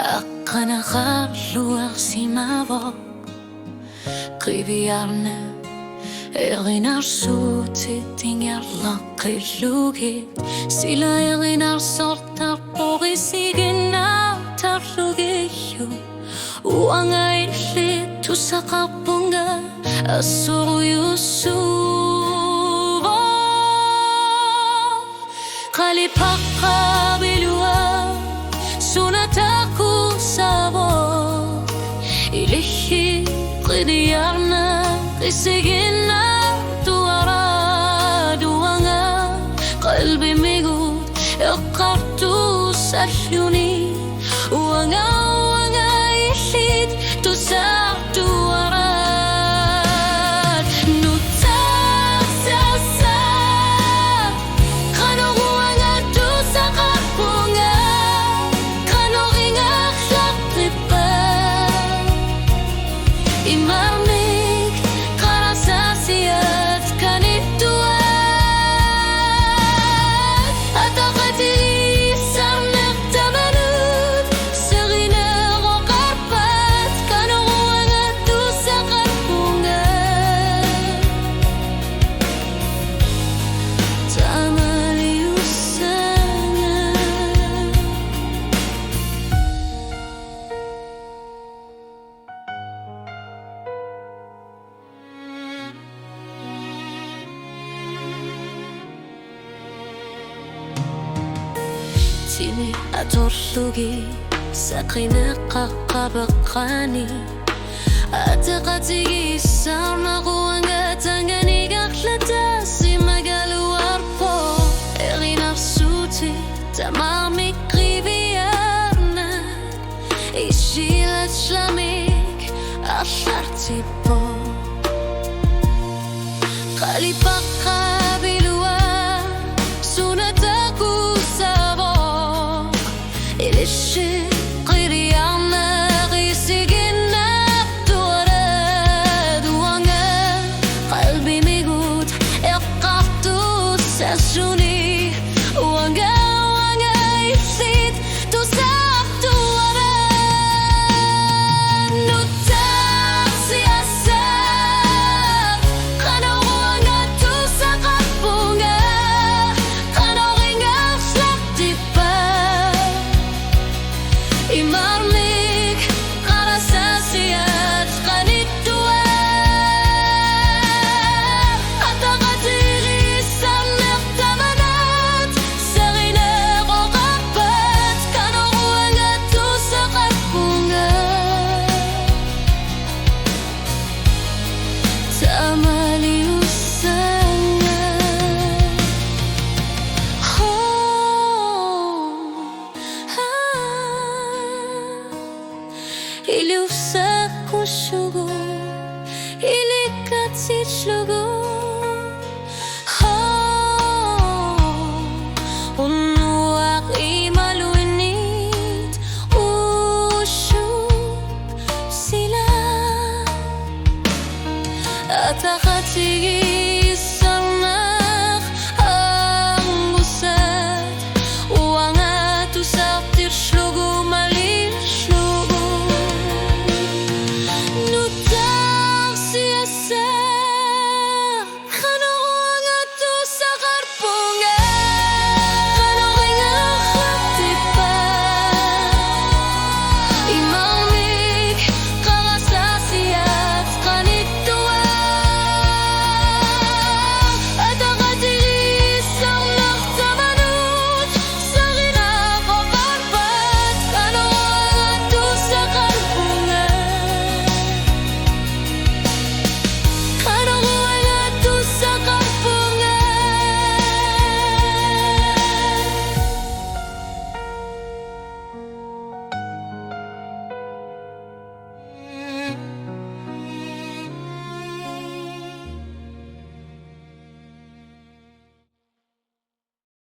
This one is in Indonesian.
Akan nakaluwag si Mavo Kriviarne Erinar sutsitingar lakilugit Sila erinar sortar porisigin na tarlugiyo Uangay lito sa kapunga Asuruyusubo Kalipaka bilua Sunataku sabo Ilihi qidiyarna Isigina tuara duanga Qalbi migut Iqartu salyuni Wanga ihid Tusar tuara Nutak sasa Kano wanga tusa kapunga Kano ingak laktipa Imarmik karasasiyat kanituat Atakati sarnak tamanut Serina rokarpat Kano wanga tusa kapunga Tamaliusana Tini atorlugi Sakina kakabakani Atakatigi sarnaku anga tangani gaklata Si magaluar po Eri nafsuti Tamamik riviarna Ishilat shlamik Asharti po Kalipaka bilua Sunataku sabo Ilishi qiriyana Qisigina tuara Duanga Qalbi migut Iqaftu sasuni Wanga isid Tusaf tuara Nutak siyasa Kano wanga tusa kapunga Kano ringal slaktipa Imarmik karasasiyat kanituat Atakatiri sarnak tamanat Serina rokapat Kano wanga tusa kapunga Tamaliusana Ili usaku shugo Ili katsit shugo